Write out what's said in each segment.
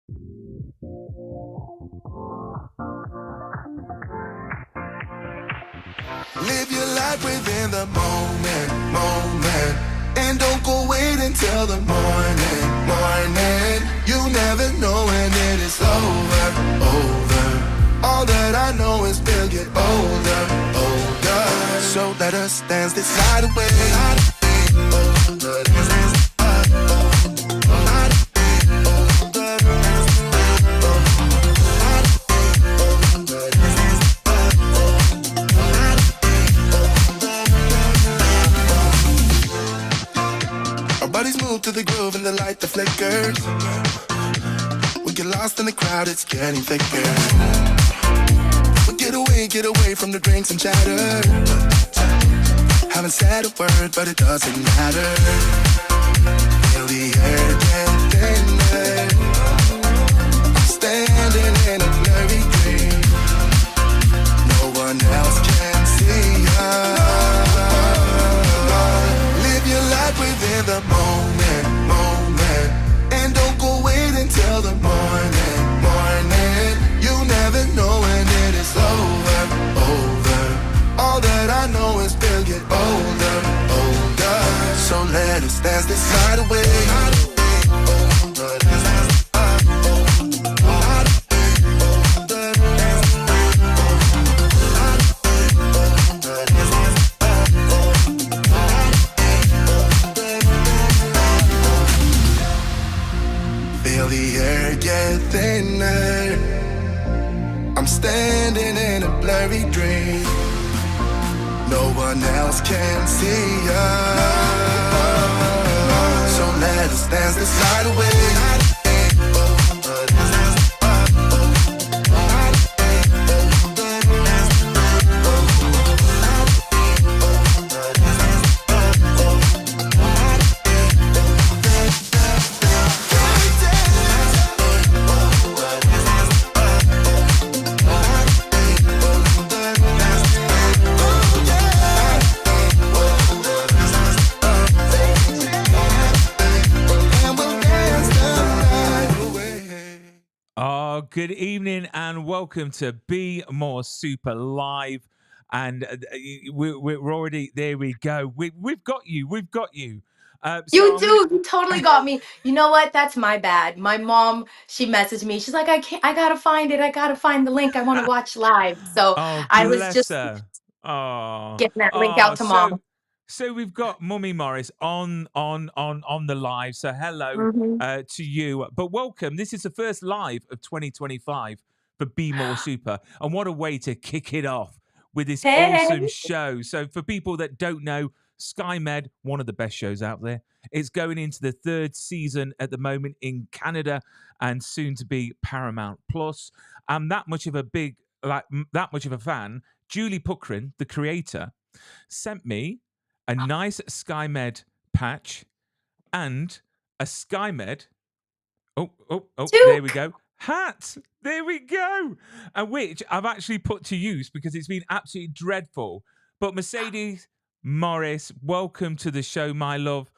Live your life within the moment. And don't go wait until the morning. You never know when it is over. All that I know is we'll get older. So let us dance this night away. Bodies move to the groove and the light that flickers. We get lost in the crowd, it's getting thicker. We get away from the drinks and chatter. Haven't said a word, but it doesn't matter. Feel the air get thinner. I'm standing in a blurry dream. No one else can see us. Live your life within the moment. And don't go wait until the morning. You never know when it is over. All that I know is we'll get older. So let us dance this night away. Feel the air get thinner. I'm standing in a blurry dream. No one else can see us. So let us dance this night away. Good evening and welcome to Be More Super Live. And we're already, there we go. We've got you. You do. You totally got me. You know what? That's my bad. My mom, she messaged me. She's like, I gotta find it. I gotta find the link. I want to watch live. So Oh, I was bless just her. Oh, getting that link out to mom. So we've got Mummy Morris on the live. So hello Mhm. to you, but welcome. This is the first live of 2025 for Be More Super, and what a way to kick it off with this awesome Hey. show. So for people that don't know, SKYMED, one of the best shows out there. It's going into the third season at the moment in Canada and soon to be Paramount Plus. I'm that much of a fan. Julie Puckrin, the creator, sent me a nice SKYMED patch and a SKYMED. Oh, there we go. Hat. There we go. And which I've actually put to use because it's been absolutely dreadful. But Mercedes Morris, welcome to the show, my love.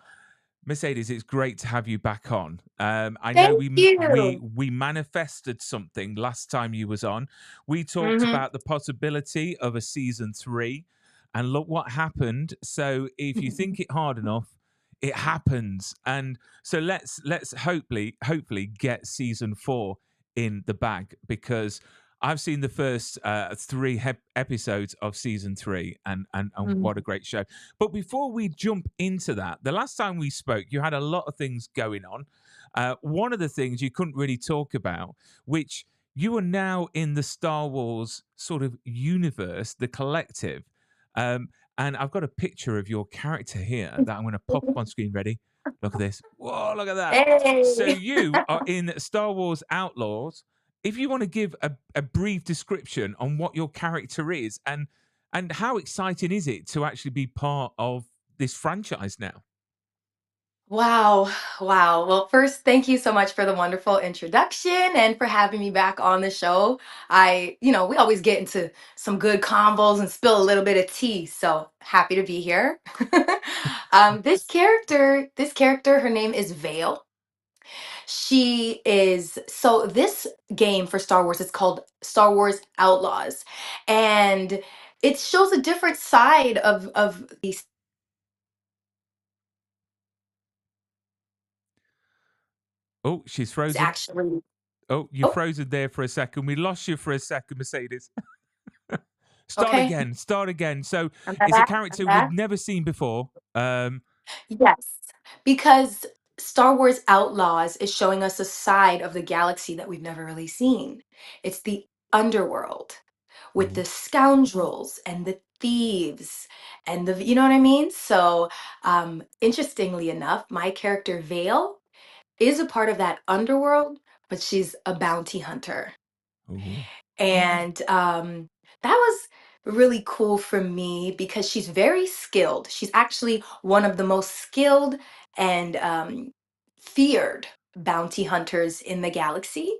Mercedes, it's great to have you back on. I know Thank you. we manifested something last time you was on. We talked Mhm. about the possibility of a season 3, and look what happened. So if you think it hard enough, it happens. And so let's hopefully get season 4 in the bag, because I've seen the first 3 episodes of season 3, and what a great show. But before we jump into that, the last time we spoke, you had a lot of things going on. One of the things you couldn't really talk about, which you are now in the Star Wars sort of universe, the collective. And I've got a picture of your character here that I'm going to pop up on screen. Ready? Look at this. Whoa, look at that. So Hey. you are in Star Wars Outlaws. If you want to give a brief description on what your character is, and how exciting is it to actually be part of this franchise now? Wow. Wow. Well, first, thank you so much for the wonderful introduction and for having me back on the show. We always get into some good combos and spill a little bit of tea. So happy to be here. This character, her name is Vale. She is so this game for Star Wars is called Star Wars Outlaws, and it shows a different side of these Oh, she's frozen. actually. Oh, you Oh, frozen there for a second. We lost you for a second, Mercedes. Start okay. again. Start again. So I'm it's a back. I'm character we've back. never seen before. Yes, because Star Wars Outlaws is showing us a side of the galaxy that we've never really seen. It's the underworld with Mhm. the scoundrels and the thieves and the, you know what I mean? So, interestingly enough, my character Vale is a part of that underworld, but she's a bounty hunter. Ooh. And that was really cool for me because she's very skilled. She's actually one of the most skilled and feared bounty hunters in the galaxy.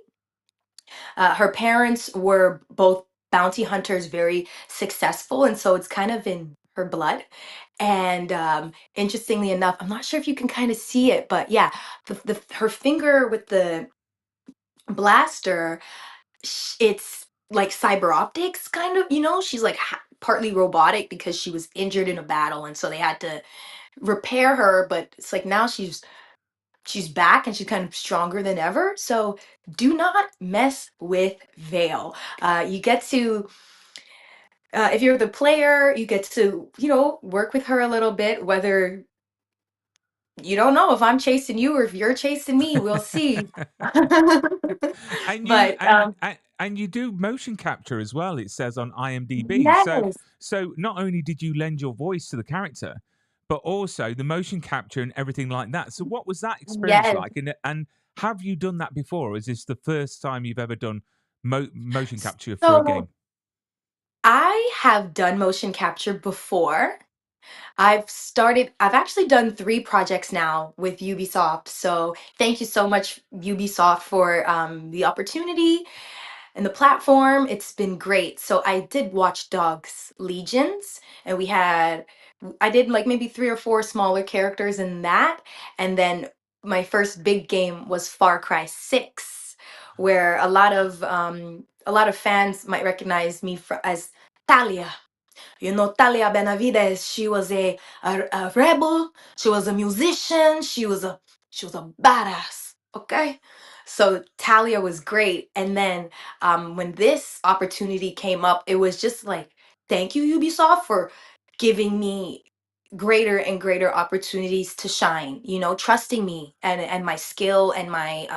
Her parents were both bounty hunters, very successful, and so it's kind of in her blood. And interestingly enough, I'm not sure if you can kind of see it, but yeah, her finger with the blaster, it's like cyber optics, kind of. She's like partly robotic because she was injured in a battle, and so they had to repair her. But it's like now she's back and she's kind of stronger than ever. So do not mess with Vale. You get to, if you're the player, you get to, work with her a little bit, whether you don't know if I'm chasing you or if you're chasing me, we'll see. and you But and you do motion capture as well. It says on IMDb. So yes, not only did you lend your voice to the character, but also the motion capture and everything like that. So what was that experience yes. like? And have you done that before? Or is this the first time you've ever done motion capture for a So game? I have done motion capture before. I've actually done 3 projects now with Ubisoft. So thank you so much, Ubisoft, for the opportunity and the platform. It's been great. So I did Watch Dogs Legions, and I did like maybe 3 or 4 smaller characters in that. And then my first big game was Far Cry 6, where a lot of fans might recognize me as Talia. Talia Benavides, she was a rebel. She was a musician. She was a badass. Okay, so Talia was great. And then when this opportunity came up, it was just like, thank you, Ubisoft, for giving me greater and greater opportunities to shine. Trusting me and my skill and my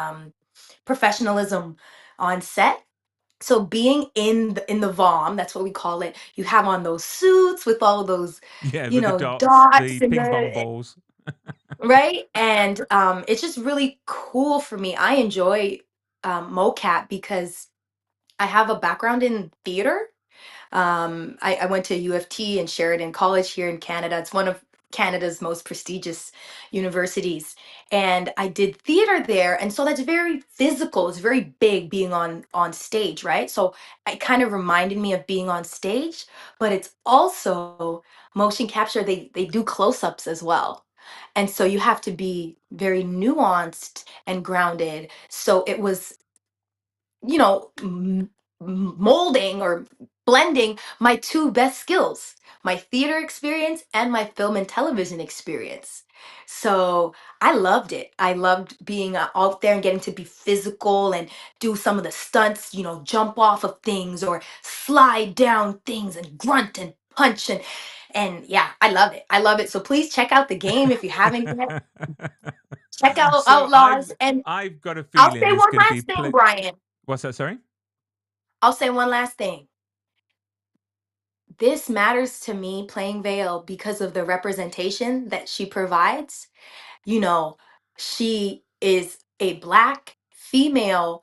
professionalism on set. So being in the vom, that's what we call it. You have on those suits with all of those, Yeah, with the dots, dots the and ping pong the balls. right. And it's just really cool for me. I enjoy mocap because I have a background in theater. I went to U of T and Sheridan College here in Canada. It's one of Canada's most prestigious universities. And I did theater there. And so that's very physical. It's very big being on stage, right? So it kind of reminded me of being on stage, but it's also motion capture. They do close-ups as well. And so you have to be very nuanced and grounded. So it was molding or blending my 2 best skills, my theater experience and my film and television experience. So I loved it. I loved being out there and getting to be physical and do some of the stunts, jump off of things or slide down things and grunt and punch and yeah, I love it. I love it. So please check out the game if you haven't yet. Check out So Outlaws, and I've got a I'll feeling say there's one going to be last thing, Brian. what's that? Sorry. I'll say one last thing. This matters to me playing Vale because of the representation that she provides. You know, she is a black female,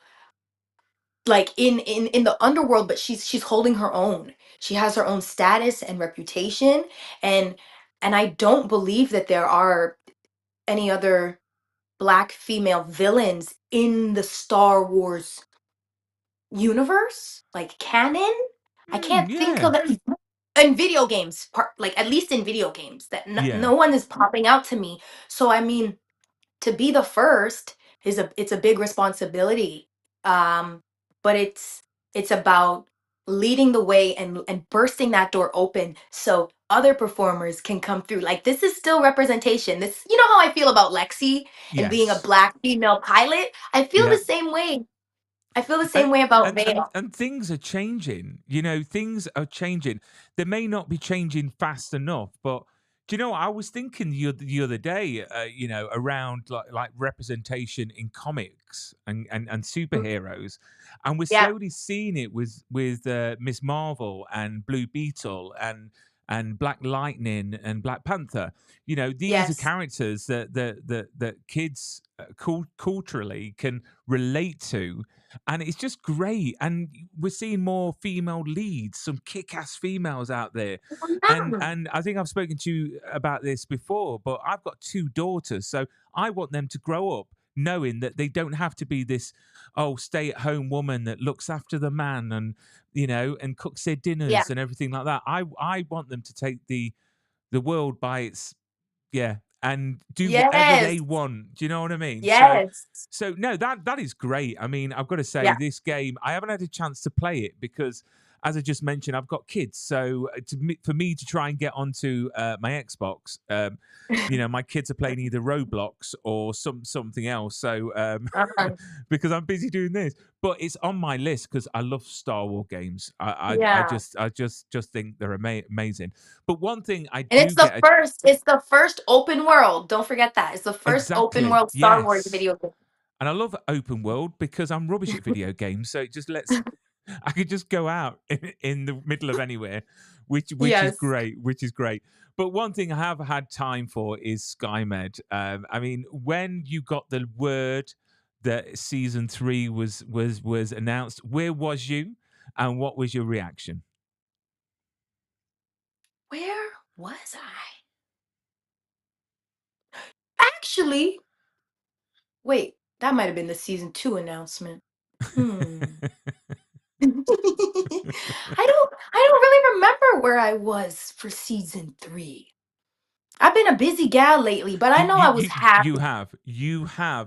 like in the underworld, but she's holding her own. She has her own status and reputation, and I don't believe that there are any other black female villains in the Star Wars universe, like canon. I can't think Yeah. of it. In video games, like at least in video games, that no, Yeah. no one is popping out to me. So I mean, to be the first, it's a big responsibility. Um, but it's about leading the way and bursting that door open so other performers can come through. Like this is still representation. This, you know how I feel about Lexi and being a Yes. black female pilot? I feel Yeah. the same way. I feel the and same way about and Vale. and things are changing. You know, things are changing. They may not be changing fast enough, but do you know what I was thinking the other day? You know, around like representation in comics and superheroes, and we're Yeah. slowly seeing it with Miss Marvel and Blue Beetle and Black Lightning and Black Panther. You know, these are Yes. characters that kids culturally can relate to, and it's just great. And we're seeing more female leads, some kick-ass females out there. And I think I've spoken to you about this before, but I've got two daughters, so I want them to grow up knowing that they don't have to be this stay-at-home woman that looks after the man and and cooks their Yeah. dinners and everything like that. I want them to take the world by its, yeah, and do whatever Yes. they want. Do you know what I mean? So Yes. so no, that is great. I mean, I've got to say, Yeah. this game, I haven't had a chance to play it because, as I just mentioned, I've got kids. So for me to try and get onto my Xbox, my kids are playing either Roblox or something else. So Uh-huh. because I'm busy doing this, but it's on my list because I love Star Wars games. Yeah. I just think they're amazing. But one thing I And do get a, it's the first open world. Don't forget that. It's the first open exactly, world Star Wars yes. video game. And I love open world because I'm rubbish at video games, so it just lets I could just go out in the middle of anywhere, which is Yes. great, which is great. But one thing I have had time for is SkyMed. I mean, when you got the word that season 3 was announced, where was you, and what was your reaction? Where was I? Actually, wait, that might have been the season 2 announcement. Hmm. I don't really remember where I was for season 3. I've been a busy gal lately, but I You know you I was you happy.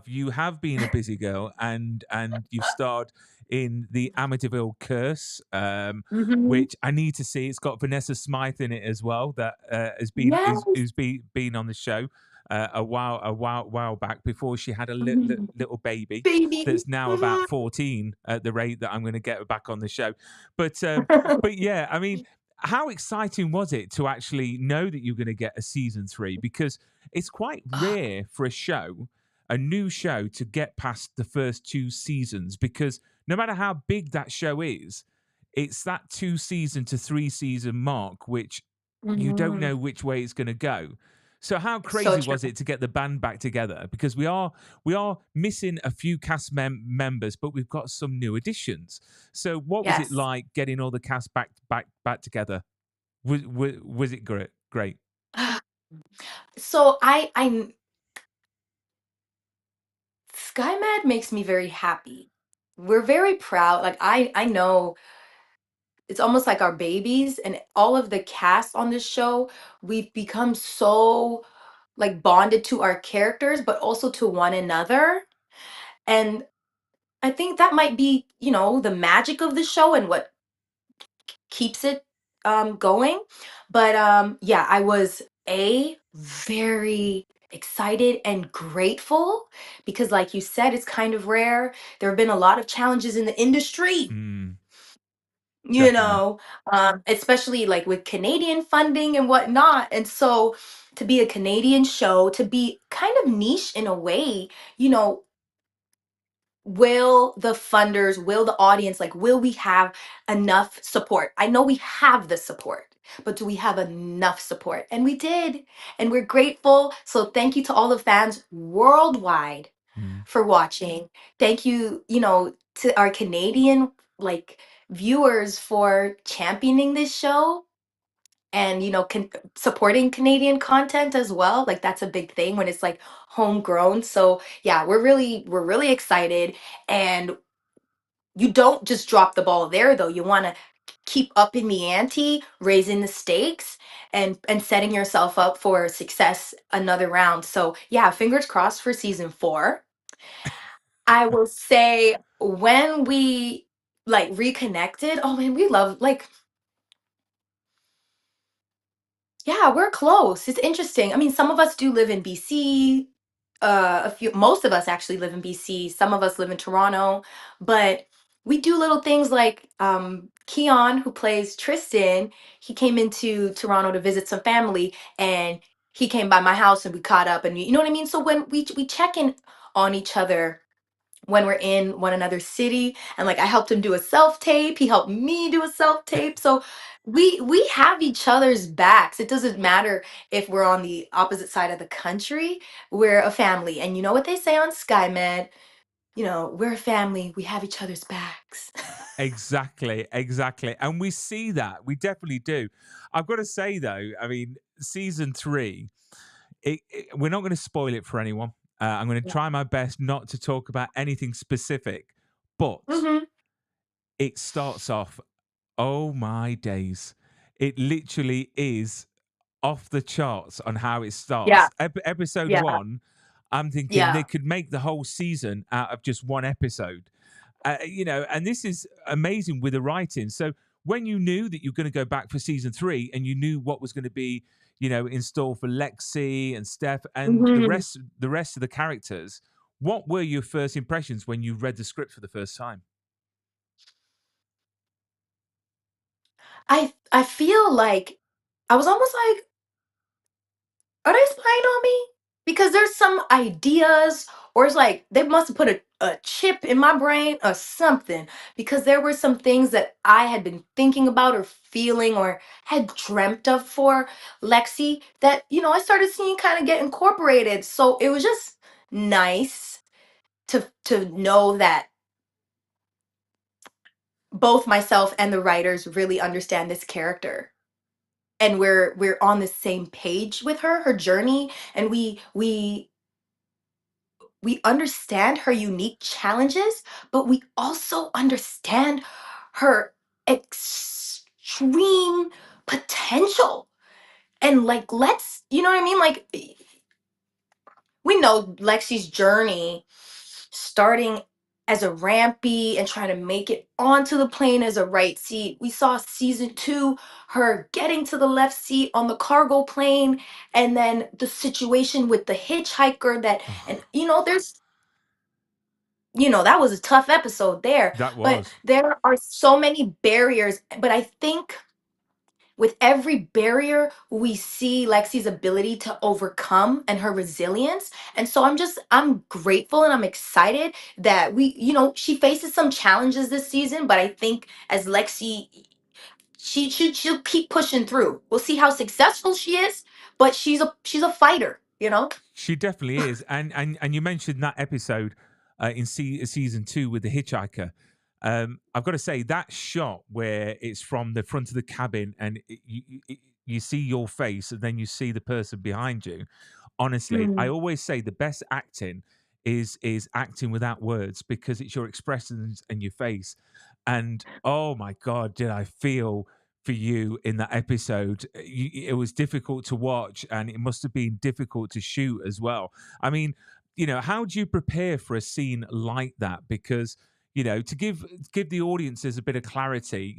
you have been a busy girl, and you've starred in the Amityville Curse, Mhm. which I need to see. It's got Vanessa Smythe in it as well, that has been is Yes. who's been on the show a while back before she had a Mhm. little baby Baby. that's now about Mhm. 14 at the rate that I'm going to get her back on the show. But yeah, I mean, how exciting was it to actually know that you're going to get a season 3? Because it's quite Ah, rare for a new show, to get past the first 2 seasons. Because no matter how big that show is, it's that 2 season to 3 season mark which you don't mhm. know which way it's going to go. So how It's so crazy true. was it to get the band back together? Because we are missing a few cast members, but we've got some new additions. So what was it Yes. like getting all the cast back together? Was it great? Great. So SkyMed makes me very happy. We're very proud. Like I know it's almost like our babies and all of the cast on this show, we've become so like bonded to our characters but also to one another. And I think that might be, the magic of the show and what keeps it going. But yeah, I was very excited and grateful because like you said, it's kind of rare. There have been a lot of challenges in the industry, Mm, you definitely. know, especially like with Canadian funding and whatnot. And so to be a Canadian show, to be kind of niche in a way, you know, will the funders, will the audience, like, will we have enough support? I know we have the support, but do we have enough support? And we did. And we're grateful. So thank you to all the fans worldwide Mm. for watching. Thank you, to our Canadian like viewers for championing this show and supporting Canadian content as well. Like that's a big thing when it's like homegrown. So yeah, we're really excited. And you don't just drop the ball there though. You want to keep up in the ante, raising the stakes and setting yourself up for success another round. So yeah, fingers crossed for season 4. I will say when we like reconnected, oh man, we love like yeah, we're close. It's interesting. I mean, some of us do live in BC. A few, most of us actually live in BC. Some of us live in Toronto, but we do little things like Keon, who plays Tristan. He came into Toronto to visit some family, and he came by my house, and we caught up, and you know what I mean. So when we check in on each other when we're in one another's city, and like I helped him do a self tape, he helped me do a self tape, so we have each other's backs. It doesn't matter if we're on the opposite side of the country. We're a family, and you know what they say on SkyMed, we're a family, we have each other's backs. Exactly, exactly. And we see that. We definitely do. I've got to say though, I mean, season three, we're not going to spoil it for anyone. I'm going to Yeah. try my best not to talk about anything specific, but Hmm. it starts off, oh my days. It literally is off the charts on how it Yeah. starts. Episode Yeah. one, I'm thinking they Yeah. could make the whole season out of just one episode. And this is amazing with the writing. So when you knew that you're going to go back for season three, and you knew what was going to be, in store for Lexi and Steph and the Hmm. rest of the characters, what were your first impressions when you read the script for the first time? I feel like I was almost like, are they spying on me? Because there's some ideas, or it's like they must have put a chip in my brain or something. Because there were some things that I had been thinking about or feeling or had dreamt of for Lexi that, I started seeing kind of get incorporated. So it was just nice to know that both myself and the writers really understand this character, and we're on the same page with her journey, and we understand her unique challenges, but we also understand her extreme potential. And like, you know what I mean? Like, we know Lexi's journey starting as a rampy and trying to make it onto the plane as a right seat. We saw season two, her getting to the left seat on the cargo plane, and then the situation with the hitchhiker and Oh, that was a tough episode there. that But was. there are so many barriers. But I think with every barrier, we see Lexi's ability to overcome and her resilience. And so I'm grateful and I'm excited that she faces some challenges this season, but I think as Lexi, she'll keep pushing through. We'll see how successful she is, but she's a fighter, you know? She definitely is, and you mentioned that episode in season two with the hitchhiker. I've got to say that shot where it's from the front of the cabin and you see your face, and then you see the person behind you. Honestly, I Mm. always say the best acting is acting without words, because it's your expressions and your face. And oh my god, did I feel for you in that episode? It was difficult to watch, and it must have been difficult to shoot as well. I mean, how do you prepare for a scene like that? Because to give the audiences a bit of clarity,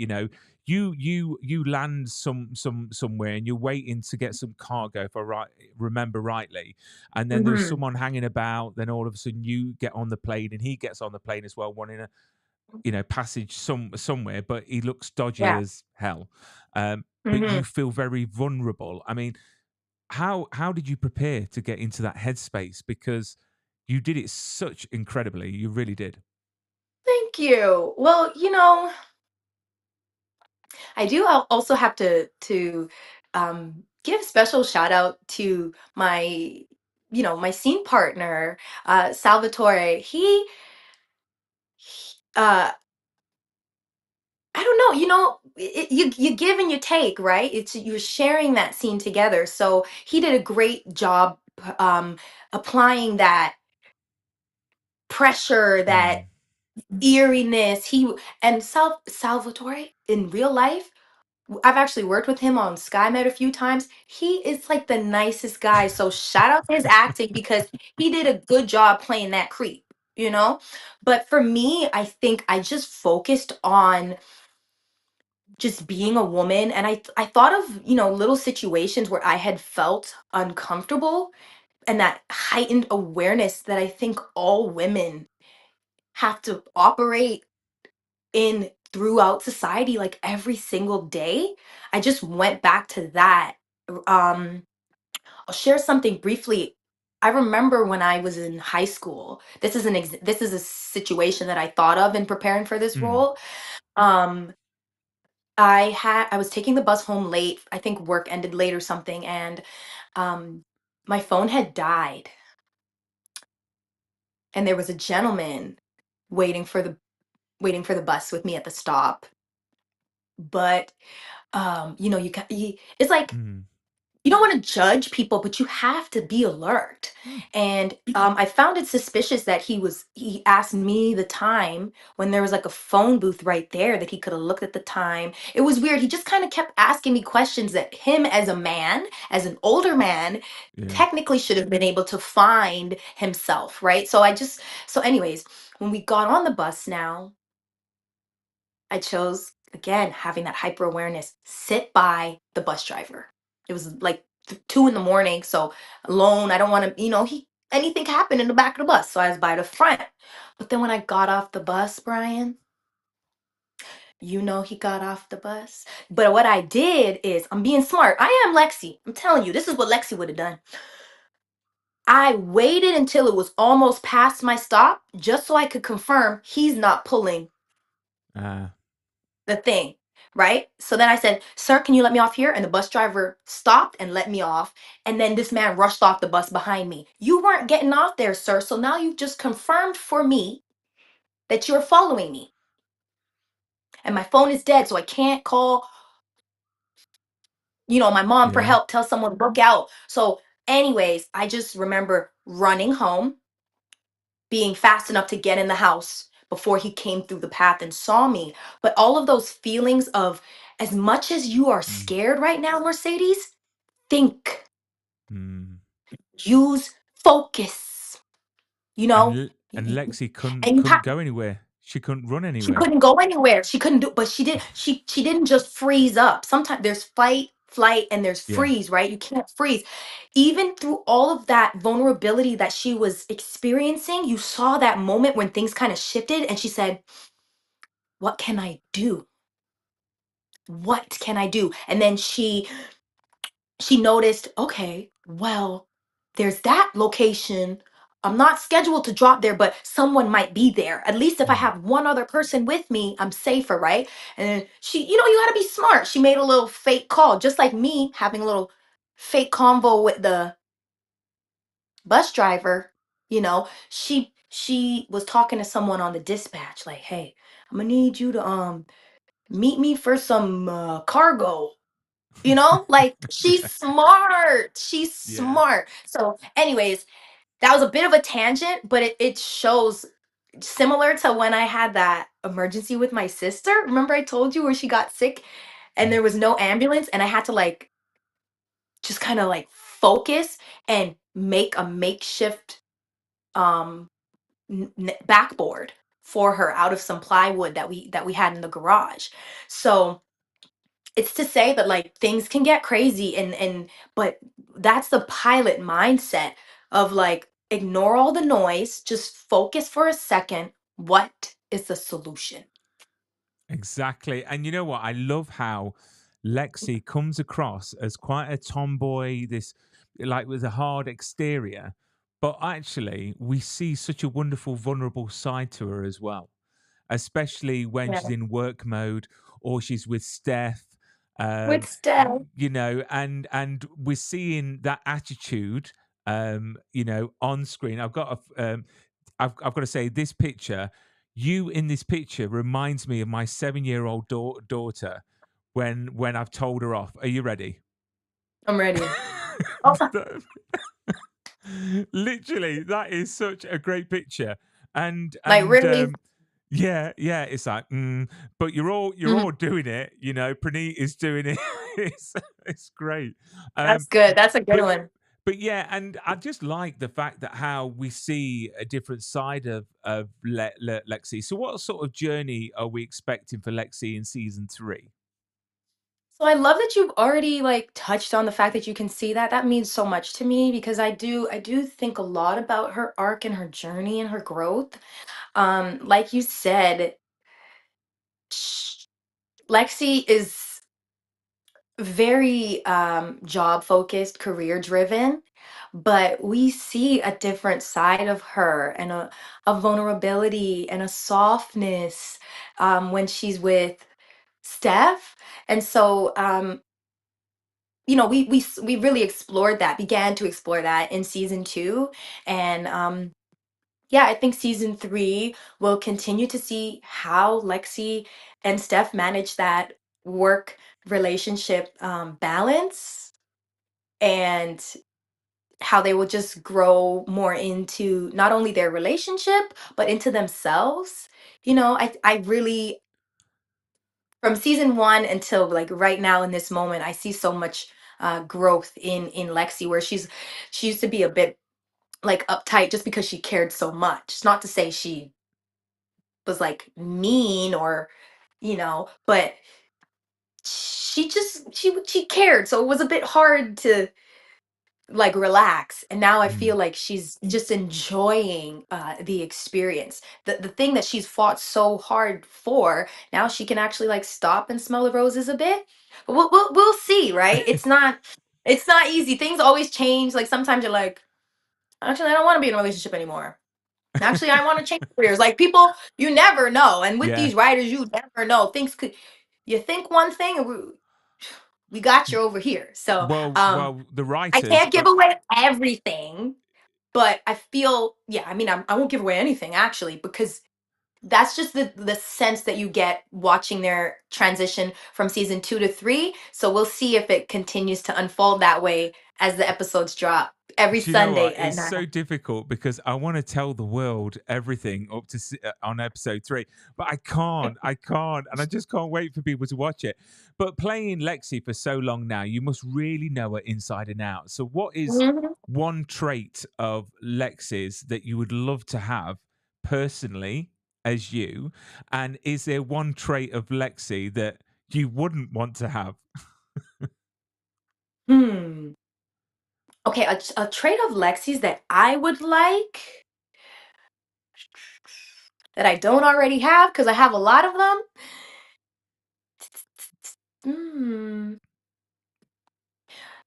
you land somewhere, and you're waiting to get some cargo, if I remember rightly, and then there's Mhm. someone hanging about. Then all of a sudden you get on the plane, and he gets on the plane as well, wanting a passage somewhere, but he looks dodgy Yeah. as hell. But you Mhm. feel very vulnerable. I mean, how did you prepare to get into that headspace? Because you did it such incredibly. You really did. Thank you. Well, I do also have to give special shout out to my scene partner, Salvatore. Uh, I don't know, you give and you take, right? You're sharing that scene together. So he did a great job applying that pressure, that Mm. eeriness. Salvatore in real life, I've actually worked with him on SkyMed a few times. He is like the nicest guy. So shout out to his acting because he did a good job playing that creep. you know? But for me, I think I just focused on just being a woman, and I thought of, little situations where I had felt uncomfortable, and that heightened awareness that I think all women have to operate in throughout society, like every single day. I just went back to that. um I'll share something briefly. I remember when I was in high school, this is a situation that I thought of in preparing for this Mm, role. um I was taking the bus home late. I think work ended late or something, and um my phone had died, and there was a gentleman waiting for the bus with me at the stop. But it's like, mm, you don't want to judge people, but you have to be alert. mm, And I found it suspicious that he asked me the time when there was like a phone booth right there that he could have looked at the time. It was weird. He just kind of kept asking me questions that him, as a man, as an older man, yeah. technically should have been able to find himself, right? So anyways, when we got on the bus now, I chose, again, having that hyper awareness, sit by the bus driver. It was like 2 in the morning, so alone. I don't want to, anything could happen in the back of the bus. So I was by the front. But then when I got off the bus, Brian, he got off the bus. But what I did is, I'm being smart. I am Lexi. I'm telling you, this is what Lexi would have done. I waited until it was almost past my stop just so I could confirm he's not pulling Uh, the thing, right? So then I said, "Sir, can you let me off here?" And the bus driver stopped and let me off. And then this man rushed off the bus behind me. "You weren't getting off there, sir. So now you've just confirmed for me that you're following me. And my phone is dead, so I can't call, my mom for yeah. help, tell someone, look out." So, anyways, I just remember running home, being fast enough to get in the house before he came through the path and saw me. But all of those feelings of, as much as you are Mm, scared right now, Mercedes, think, mm. use focus, you And know? and Y- Lexi couldn't And you couldn't go anywhere. She couldn't run she anywhere. couldn't go anywhere. She couldn't do, but she didn't just freeze up. Sometimes there's fight, flight, and there's Yeah. freeze, right? You can't freeze. Even through all of that vulnerability that she was experiencing, you saw that moment when things kind of shifted, and she said, "What can I do? What can I do?" And then she noticed, okay, well, there's that location. I'm not scheduled to drop there, but someone might be there. At least if I Mm, have one other person with me, I'm safer, right? And then you gotta be smart. She made a little fake call, just like me having a little fake convo with the bus driver. She was talking to someone on the dispatch, like, "Hey, I'm gonna need you to meet me for some cargo." Like, she's smart. She's yeah. smart. So, anyways, that was a bit of a tangent, but it shows, similar to when I had that emergency with my sister. Remember I told you where she got sick and Mm, there was no ambulance, and I had to, like, just kind of like focus and make a makeshift um backboard for her out of some plywood that we had in the garage. So, it's to say that, like, things can get crazy, and but that's the pilot mindset of, like, ignore all the noise, just focus for a second. What is the solution? exactly. And you know what? I love how Lexi comes across as quite a tomboy, this like with a hard exterior, but actually we see such a wonderful, vulnerable side to her as well, especially when Yeah. she's in work mode or she's with Steph. With Um, Steph. and we're seeing that attitude, on screen. I've got to say, this picture, you in this picture reminds me of my 7-year-old daughter when I've told her off. Are you ready? I'm ready. Oh, That- Literally, that is such a great picture. And like, and really. yeah, yeah, it's like, but you're Mhm. all doing it. Praneet is doing it. it's great. That's Um, good. That's a good but one. But yeah, and I just like the fact that how we see a different side of Lexi. So, what sort of journey are we expecting for Lexi in season three? So I love that you've already like touched on the fact that you can see that. That means so much to me because I do think a lot about her arc and her journey and her growth. Like you said, sh- Lexi is very job focused, career driven, but we see a different side of her and a vulnerability and a softness when she's with Steph. And so we really explored that, began to explore that in season two. And yeah, I think season three will continue to see how Lexi and Steph manage that work relationship balance, and how they will just grow more into not only their relationship but into themselves. I really, from season one until like right now in this moment, I see so much growth in Lexi, where she used to be a bit like uptight just because she cared so much. It's not to say she was like mean or but she cared, so it was a bit hard to like relax. And now I feel Mm. like she's just enjoying the experience, the thing that she's fought so hard for. Now she can actually like stop and smell the roses a bit. But we'll see, right? It's not easy. Things always change. Like sometimes you're like, actually I don't want to be in a relationship anymore. Actually, I want to change careers. Like people, you never know. And with Yeah. these writers, you never know. Things could, you think one thing and we got you over here. So Well, the I writers can't give away everything, but I feel, yeah, I mean, I won't give away anything actually, because that's just the sense that you get watching their transition from season two to three. So we'll see if it continues to unfold that way as the episodes drop every Do you know Sunday what? at It's 9. so difficult because I want to tell the world everything up to on episode three, but I can't. I can't, and I just can't wait for people to watch it. But playing Lexi for so long now, you must really know her inside and out. So, what is Mhm. one trait of Lexi's that you would love to have personally as you, and is there one trait of Lexi that you wouldn't want to have? Hmm. Okay, a trait of Lexi's that I would like, that I don't already have because I have a lot of them. Hmm.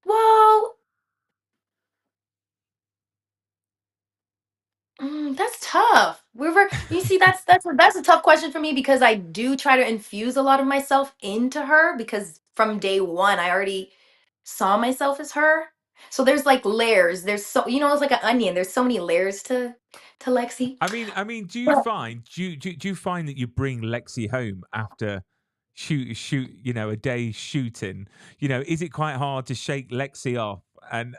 Well, that's tough. You see, that's a tough question for me because I do try to infuse a lot of myself into her because from day one I already saw myself as her. So there's like layers. There's so it's like an onion. There's so many layers to Lexi. I mean, But do you find that you bring Lexi home after shoot a day shooting? Is it quite hard to shake Lexi off? And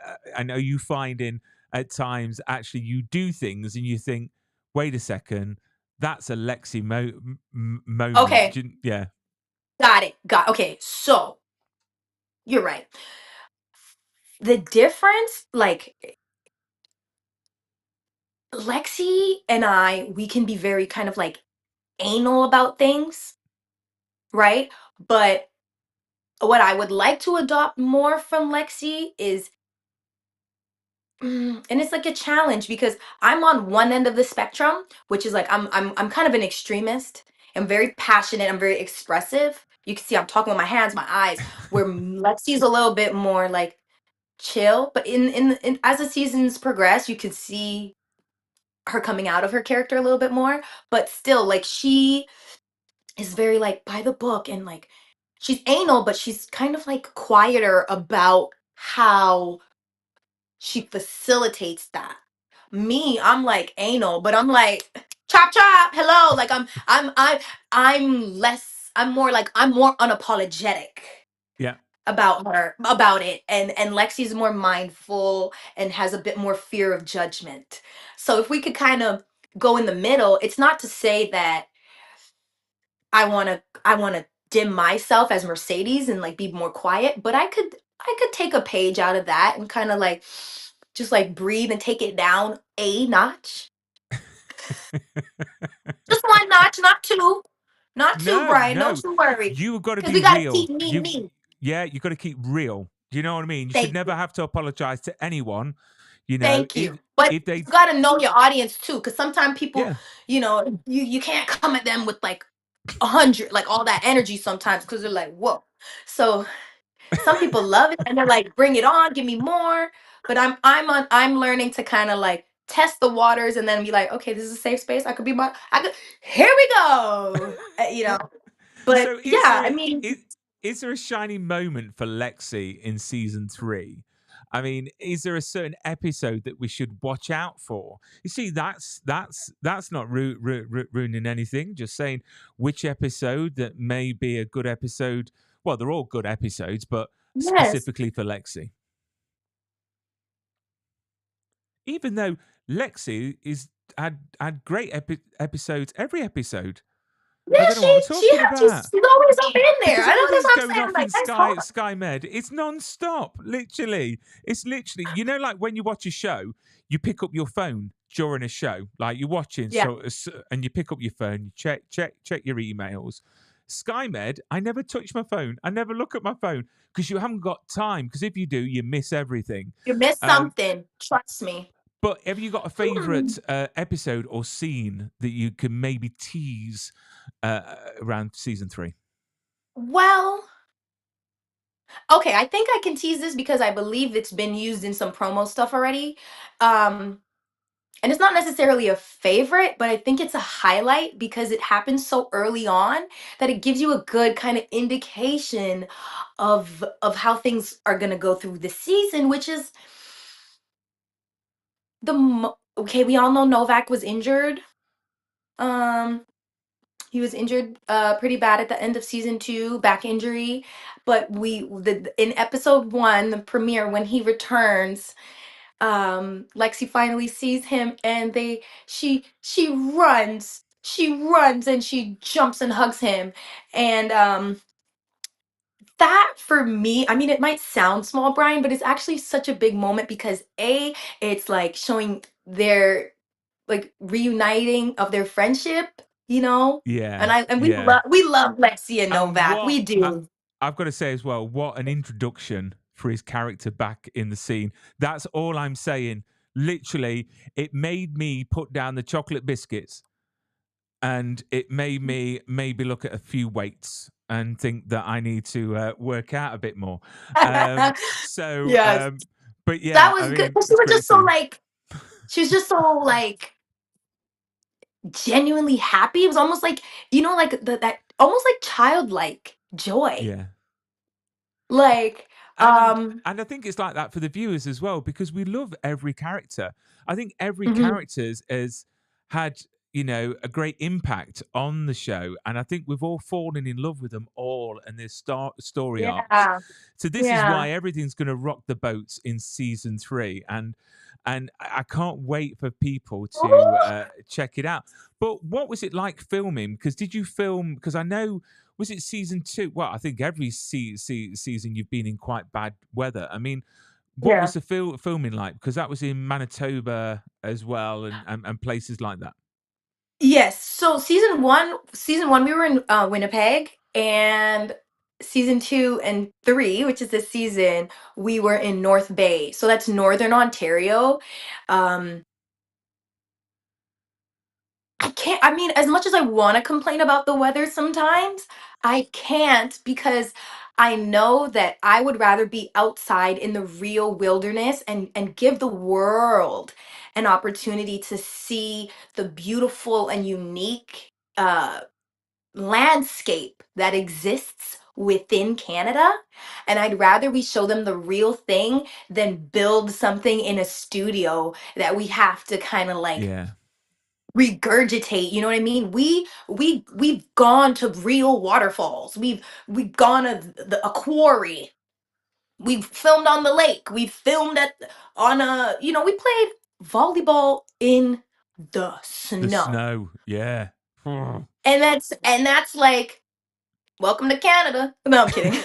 are you finding at times actually you do things and you think, wait a second, that's a Lexi moment? okay, Yeah. got it. Okay. So you're right. The difference, like Lexi and we can be very kind of like anal about things, right? But what I would like to adopt more from Lexi is, and it's like a challenge because I'm on one end of the spectrum, which is like I'm kind of an extremist. I'm very passionate. I'm very expressive. You can see I'm talking with my hands, my eyes. Where Lexi's a little bit more like chill, but in as the seasons progress, you can see her coming out of her character a little bit more. But still, like she is very like by the book, and like she's anal, but she's kind of like quieter about how she facilitates that. Me, I'm like anal, but I'm like chop chop, hello. Like I'm less, I'm more unapologetic Yeah. about it. And Lexi's more mindful and has a bit more fear of judgment. So if we could kind of go in the middle, it's not to say that I want to dim myself as Mercedes and like be more quiet, but I could take a page out of that and kind of like just like breathe and take it down a notch. Just one notch, not two. Not two, No, Brian. no. Don't you worry. You've got to Because be we gotta real. keep me, me. Yeah, you got to keep real. Do you know what I mean? You should Thank never you. have to apologize to anyone. You know, Thank you. But if they you gotta know your audience too, because sometimes people, yeah. you can't come at them with like 100, like all that energy sometimes, because they're like, whoa. So some people love it and they're like, bring it on, give me more. But I'm learning to kind of like test the waters and then be like, okay, this is a safe space. I could, here we go. But So yeah, I mean, is there a shining moment for Lexi in season 3? I mean, is there a certain episode that we should watch out for? You see, that's not ruining anything. Just saying which episode that may be a good episode. Well, they're all good episodes, but yes. specifically for Lexi. Even though Lexi is had great episodes every episode. I Yeah, don't know what I'm talking she's about. always up in there. Because I know that's everything's what I'm going saying. I'm off in like, that's hard. SkyMed. It's non-stop, literally. It's literally, like when you watch a show, you pick up your phone during a show, like you're watching, Yeah. and you pick up your phone, you check your emails. SkyMed, I never touch my phone. I never look at my phone because you haven't got time. Because if you do, you miss everything. You missed Um, something. Trust me. but have you got a Hmm. favorite episode or scene that you can maybe tease around season 3? Well, okay, I think I can tease this because I believe it's been used in some promo stuff already. Um, and it's not necessarily a favorite, but I think it's a highlight because it happens so early on that it gives you a good kind of indication of how things are going to go through the season, which is okay, we all know Novak was injured. Um, he was injured pretty bad at the end of season 2, back injury. But in episode 1, the premiere, when he returns, Lexi finally sees him and she runs and she jumps and hugs him. And that for me, I mean, it might sound small, Brian, but it's actually such a big moment because it's like showing their like reuniting of their friendship, Yeah, and yeah. we love Lexi and And Novak. what We do. I've got to say as well, what an introduction for his character back in the scene. That's all I'm saying. Literally, it made me put down the chocolate biscuits and it made me maybe look at a few weights and think that I need to work out a bit more. Um, so, Yes, but that yeah, I was good. mean, 'Cause it's great scene. she was just so like genuinely happy. It was almost like, like that almost like childlike joy. Yeah. Like, and and I think it's like that for the viewers as well because we love every character. I think every mhm, character has had a great impact on the show, and I think we've all fallen in love with them all and their story arcs. yeah, So this is yeah. why everything's going to rock the boats in season 3, and I can't wait for people to check it out. But what was it like filming? Because did you film? Because I know was it season 2? Well, I think every season you've been in quite bad weather. I mean, what Yeah. was the filming like? Because that was in Manitoba as well, and places like that. Yes. So season one, we were in Winnipeg, and season 2 and 3, which is this season, we were in North Bay. So that's Northern Ontario. Um, I can't, I mean, as much as I want to complain about the weather sometimes, I can't because I know that I would rather be outside in the real wilderness and give the world an opportunity to see the beautiful and unique landscape that exists within Canada. And I'd rather we show them the real thing than build something in a studio that we have to kind of like Yeah, regurgitate. You know what I mean? We've gone to real waterfalls. We've gone to a quarry. We've filmed on the lake. We filmed on we played volleyball in the the snow. snow. Yeah. And that's like, welcome to Canada. No, I'm kidding.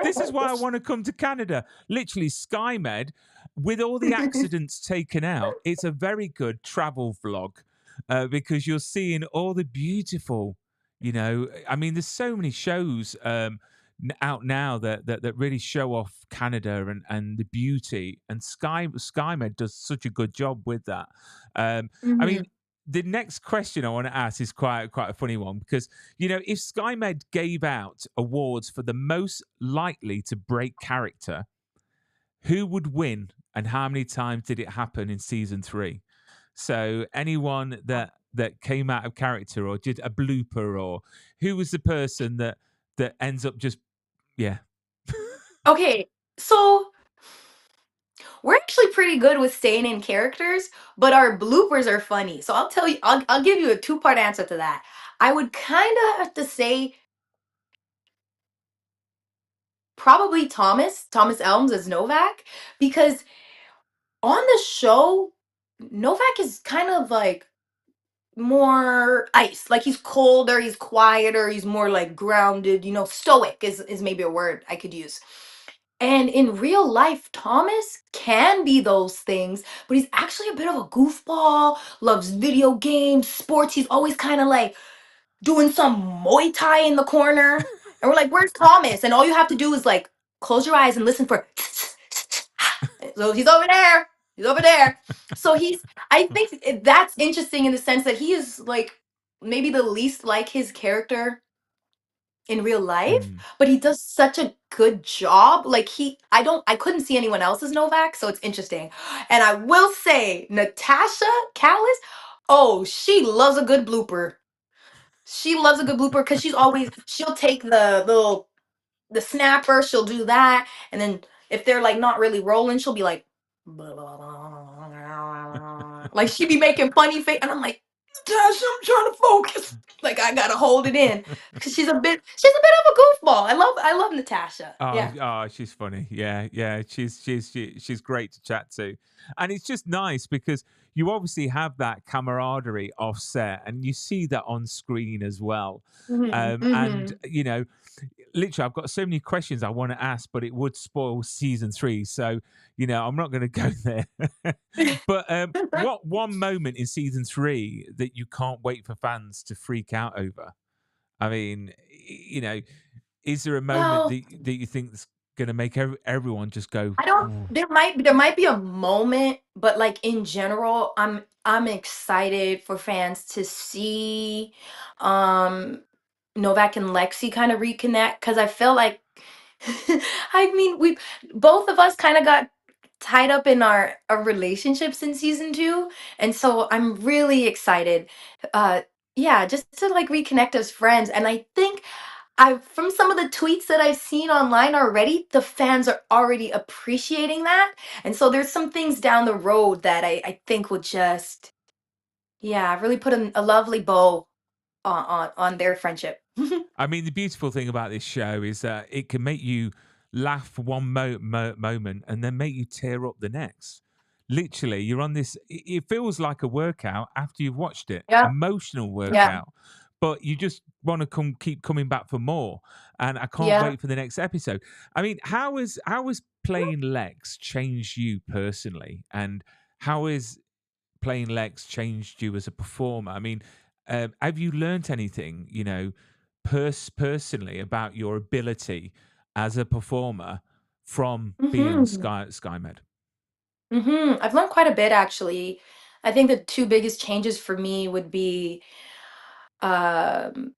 This is why I want to come to Canada. Literally, SkyMed. with all the accidents taken out, it's a very good travel vlog because you're seeing all the beautiful, I mean, there's so many shows out now that really show off Canada and the beauty, and SkyMed does such a good job with that. I mean, Mhm. the next question I want to ask is quite a funny one because if SkyMed gave out awards for the most likely to break character, who would win and how many times did it happen in season 3? So anyone that came out of character or did a blooper, or who was the person that ends up just yeah. Okay, so we're actually pretty good with staying in characters, but our bloopers are funny. So I'll tell you, I'll give you a two-part answer to that. I would kind of have to say probably Thomas Elms as Novak, because on the show, Novak is kind of like more ice. Like he's colder, he's quieter, he's more like grounded, stoic is maybe a word I could use. And in real life, Thomas can be those things, but he's actually a bit of a goofball, loves video games, sports. He's always kind of like doing some Muay Thai in the corner. And we're like, where's Thomas? And all you have to do is like close your eyes and listen for. So he's over there. He's over there. So I think that's interesting in the sense that he is like maybe the least like his character in real life, Mm. but he does such a good job. Like I couldn't see anyone else as Novak, so it's interesting. And I will say, Natasha Callis, oh, she loves a good blooper. She loves a good blooper because she'll take the snapper, she'll do that, and then if they're like not really rolling, she'll be like, like she be making funny face, and I'm like, Natasha, I'm trying to focus. Like I gotta hold it in because she's a bit of a goofball. I love Natasha. Yeah. She's funny. Yeah, yeah. She's great to chat to, and it's just nice because you obviously have that camaraderie offset, and you see that on screen as well. Hmm. And Hmm. literally, I've got so many questions I want to ask, but it would spoil season 3. So I'm not going to go there. But what one moment in season 3 that you can't wait for fans to freak out over? I mean, is there a moment Well, that you think is going to make everyone just go, I don't. "Ooh." There might be a moment, but like in general, I'm excited for fans to see um Novak and Lexi kind of reconnect because I feel like I mean we both of us kind of got tied up in our relationships in season 2, and so I'm really excited. Uh yeah, just to like reconnect as friends, and I think I from some of the tweets that I've seen online already, the fans are already appreciating that. And so there's some things down the road that I think will just, yeah, really put a lovely bow on their friendship. I mean, the beautiful thing about this show is that it can make you laugh one moment and then make you tear up the next. Literally, you're on this. It feels like a workout after you've watched it, Yeah, emotional yeah, workout, but you just want to keep coming back for more. And I can't yeah. wait for the next episode. I mean, how has playing Lex changed you personally, and how is playing Lex changed you as a performer? I mean, have you learnt anything, personally about your ability as a performer from being Hmm. SkyMed? I've learned quite a bit actually. I think the two biggest changes for me would be um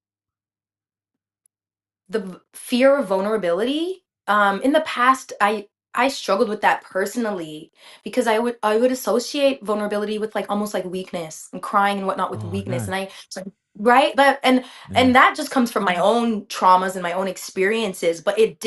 fear of vulnerability. In the past, I struggled with that personally because I would associate vulnerability with like almost like weakness and crying and whatnot with Oh weakness, no, and right, but yeah. and that just comes from my own traumas and my own experiences. But it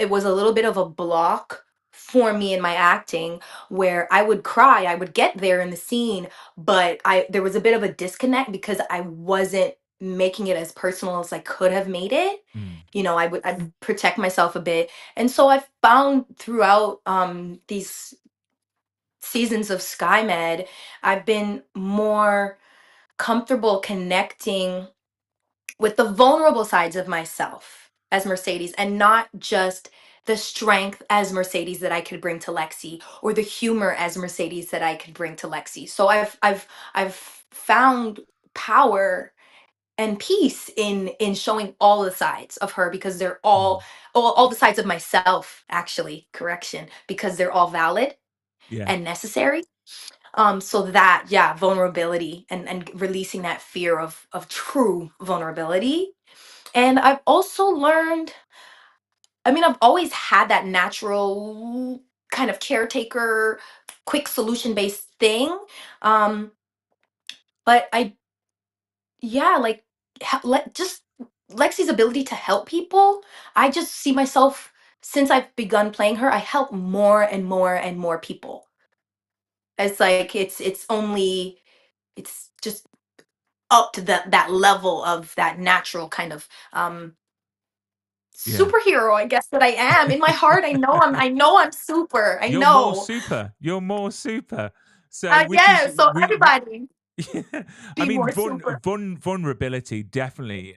was a little bit of a block for me in my acting where I would cry, I would get there in the scene, but I there was a bit of a disconnect because I wasn't making it as personal as I could have made it. Mm. I'd protect myself a bit. And so I found throughout these seasons of SkyMed, I've been more comfortable connecting with the vulnerable sides of myself as Mercedes and not just the strength as Mercedes that I could bring to Lexi, or the humor as Mercedes that I could bring to Lexi. So I've found power and peace in showing all the sides of her, because they're Mm. all the sides of myself, actually, correction, because they're all valid Yeah. and necessary. So that, yeah, vulnerability and releasing that fear of true vulnerability. And I've also learned, I mean, I've always had that natural kind of caretaker, quick solution based thing. Um, but I, yeah, like, just Lexi's ability to help people. I just see myself, since I've begun playing her, I help more and more and more people. It's like it's just up to that level of that natural kind of Yeah. superhero, I guess, that I am. In my heart, I know I'm super. I You're more know. super. You're more super. So, which is Yeah, so we everybody yeah. I be mean, more super. vulnerability definitely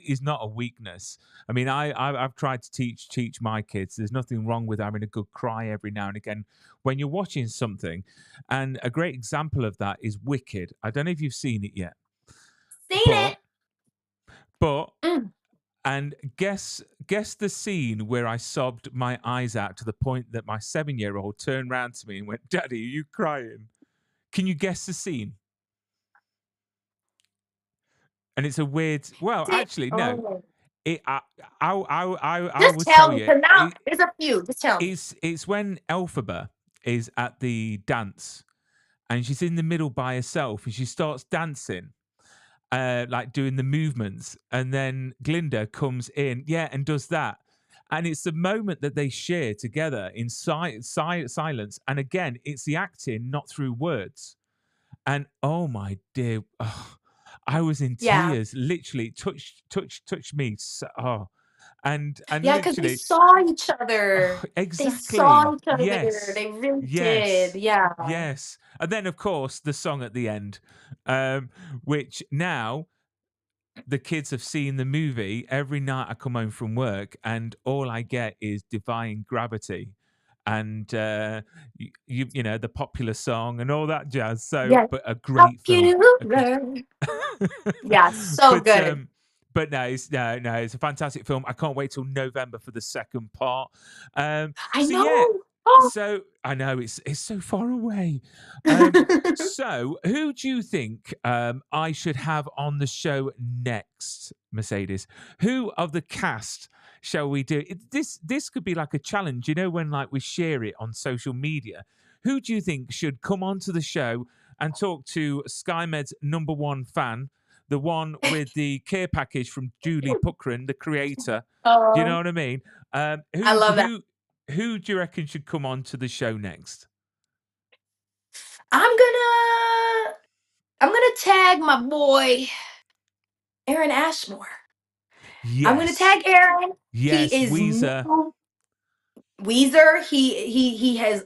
is not a weakness. I mean, I've tried to teach my kids. There's nothing wrong with having a good cry every now and again when you're watching something, and a great example of that is Wicked. I don't know if you've seen it yet, Seen but it. but Mm. and guess the scene where I sobbed my eyes out to the point that my 7-year-old turned round to me and went, "Daddy, are you crying?" Can you guess the scene? And it's a weird. Well, actually, no. Oh. It. I Just will tell tell me, you. because now there's a few. Just tell me. It's when Elphaba is at the dance and she's in the middle by herself and she starts dancing, like doing the movements, and then Glinda comes in, yeah, and does that. And it's the moment that they share together in silence. And again, it's the acting, not through words. And oh my dear, oh, I was in Yeah. tears. Literally, touched me. So, oh, and Yeah, because they literally, saw each other. They saw exactly. each other. Yes, They really did. yes, Yeah. yes. And then, of course, the song at the end, which now the kids have seen the movie. Every night I come home from work, and all I get is Divine Gravity, and you know the popular song and all that jazz. So, Yeah. but a great film. A good. Popular. Yeah, so but good. um, but no, it's a fantastic film. I can't wait till November for the second part. I So yeah, know. Oh. so I know it's so far away. Um, so who do you think I should have on the show next, Mercedes? Who of the cast shall we do? This could be like a challenge, you know, when like we share it on social media. Who do you think should come onto the show and talk to SkyMed's number one fan, the one with the care package from Julie Puckrin, the creator? Do you know Oh, what I mean? I love that. Who do you reckon should come on to the show next? I'm gonna I'm gonna tag my boy Aaron Ashmore. I'm gonna Yes, tag Aaron. He yes, is Weezer. new Weezer. He has,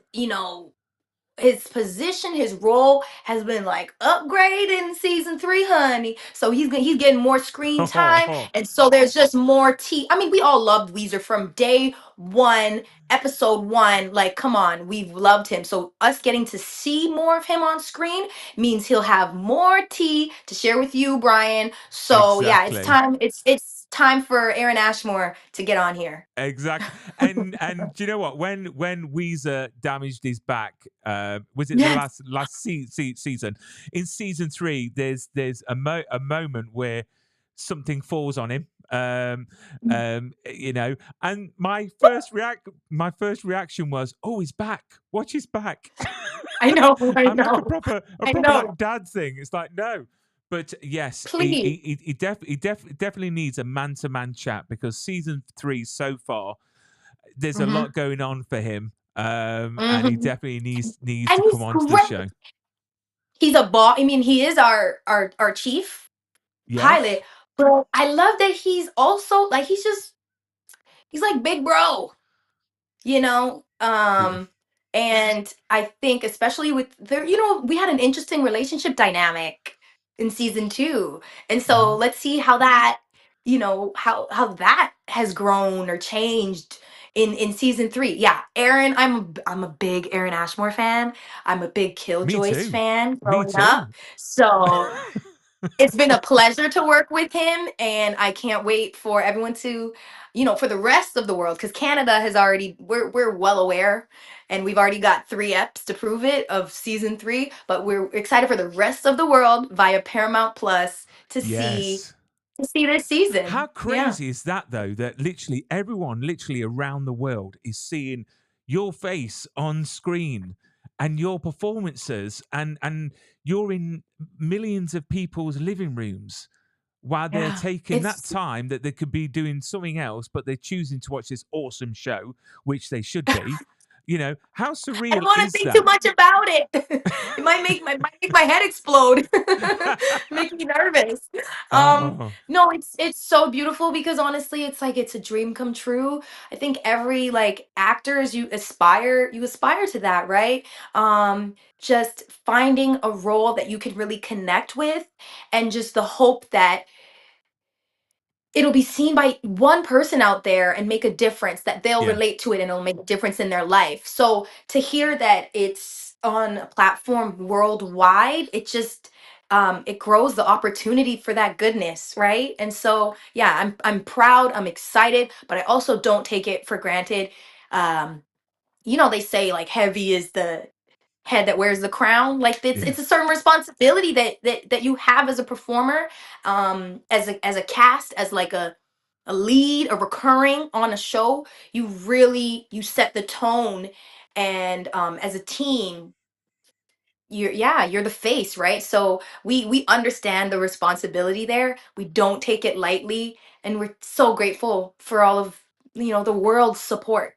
his position, his role has been like upgraded in season three, honey. So he's getting more screen time, and so there's just more tea. I mean, we all loved Weezer from day one, episode one. Like, come on, we've loved him. So us getting to see more of him on screen means he'll have more tea to share with you, Brian. So yeah, it's Exactly. time. It's time for Aaron Ashmore to get on here. Exactly. And do you know what? When Weezer damaged his back, was it the Yes. season? In season 3, there's a moment where something falls on him. You know, and my first reaction was, "Oh, he's back! Watch his back." I know. I I'm like know. a I proper know. like dad thing. It's like no, but yes, Please. definitely needs a man to man chat because season 3 so far there's a Hmm. lot going on for him, and he Hmm. definitely needs And to come he's onto the show. great. He's a boss. I mean, he is our chief Yes. pilot, but I love that he's also like he's like big bro, you know. Yeah. And I think especially with there, we had an interesting relationship dynamic in season two, and so Mhm. let's see how that, how that has grown or changed in season 3. Yeah, Aaron, I'm a big Aaron Ashmore fan. I'm a big Me Killjoys too. fan Me growing up. too. So it's been a pleasure to work with him, and I can't wait for everyone to, for the rest of the world, because Canada has already, we're well aware, and we've already got 3 eps to prove it of season 3, but we're excited for the rest of the world via Paramount Plus Yes. to see this How season. Yeah. crazy is that, though, that literally everyone, literally around the world, is seeing your face on screen and your performances, and you're in millions of people's living rooms while they're Yeah. taking that It's time that they could be doing something else, but they're choosing to watch this awesome show, which they should be. How I don't surreal want to is think too that? much about it. It might make my head explode. Make me nervous. Oh, No, it's so beautiful because honestly, it's like it's a dream come true. I think every like actors you aspire to that, right? Just finding a role that you can really connect with, and just the hope that it'll be seen by one person out there and make a difference, that they'll yeah, relate to it and it'll make a difference in their life. So to hear that it's on a platform worldwide, it just it grows the opportunity for that goodness, right? And so yeah, I'm proud, I'm excited, but I also don't take it for granted. um they say like heavy is the head that wears the crown. Like it's yeah, a certain responsibility that you have as a performer, as a cast, as like a lead, a recurring on a show. You set the tone, and as a team, you're the face, right? So we understand the responsibility there. We don't take it lightly, and we're so grateful for all of the world's support.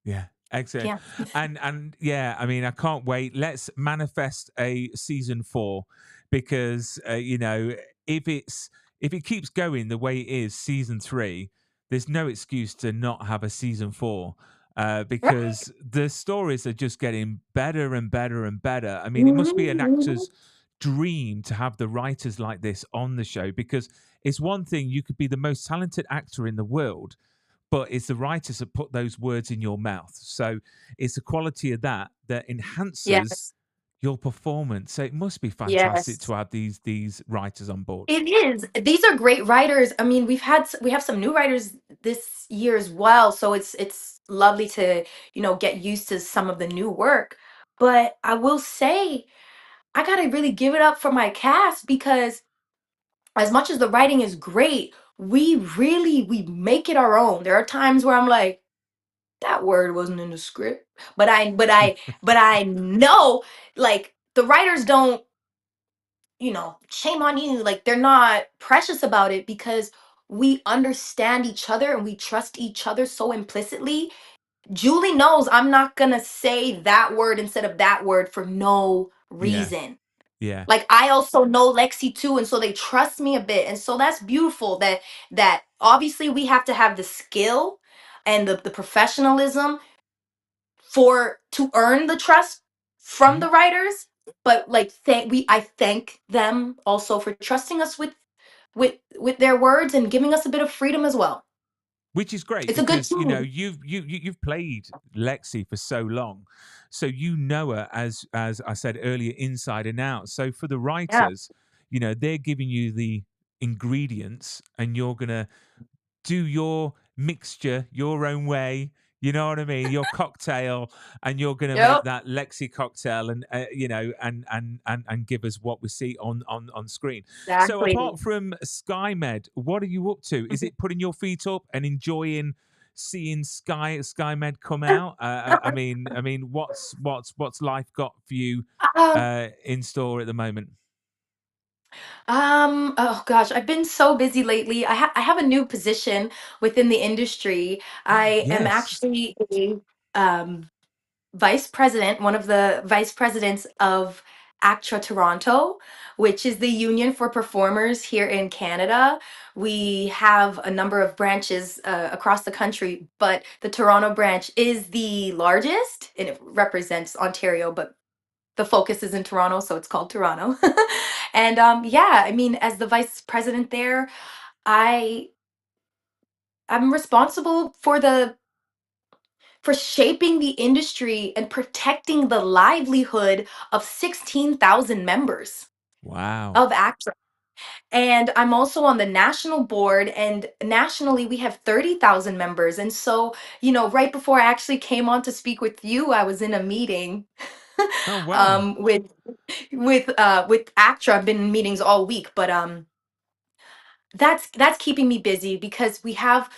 yeah. Excellent. Yeah. And yeah, I mean, I can't wait. Let's manifest a season 4, because if it keeps going the way it is, season 3, there's no excuse to not have a season 4. Right. Because the stories are just getting better and better and better. I mean, it must be an Mhm. actor's dream to have the writers like this on the show, because it's one thing, you could be the most talented actor in the world, but it's the writers that put those words in your mouth. So it's the quality of that enhances Yes. your performance. So it must be fantastic Yes. to have these writers on board. It is. These are great writers. I mean, we have some new writers this year as well, so it's lovely to, get used to some of the new work. But I will say, I got to really give it up for my cast, because as much as the writing is great, we make it our own. There are times where I'm like, that word wasn't in the script, but I know, like, the writers don't, shame on you. Like, they're not precious about it, because we understand each other and we trust each other so implicitly. Julie knows I'm not gonna say that word instead of that word for no Yeah, reason. yeah. Like, I also know Lexi too, and so they trust me a bit. And so that's beautiful, that obviously we have to have the skill and the professionalism for to earn the trust from Mhm. the writers, but like I thank them also for trusting us with their words and giving us a bit of freedom as well. Which is great, It's a good because team. you've played Lexi for so long, so you know her, as I said earlier, inside and out. So for the Yeah. writers, they're giving you the ingredients, and you're gonna do your mixture your own way. You know what I mean? Your cocktail, and you're going to make Yep. that Lexi cocktail, and and give us what we see on screen. So Exactly. apart from SkyMed, what are you up to? Is it putting your feet up and enjoying seeing SkyMed come out? I mean, what's life got for you um, in store at the moment? oh gosh, I've been so busy lately. I have a new position within the industry. I am Yes. actually a um vice president, one of the vice presidents of ACTRA Toronto, which is the union for performers here in Canada. We have a number of branches across the country, but the Toronto branch is the largest, and it represents Ontario, but the focus is in Toronto, so it's called Toronto. And yeah, I mean, as the vice president there, I I'm responsible for the for shaping the industry and protecting the livelihood of 16,000 members Wow. of ACTRA. And I'm also on the national board, and nationally we have 30,000 members. And so, right before I actually came on to speak with you, I was in a meeting Oh wow. with with ACTRA. I've been in meetings all week, but that's keeping me busy because we have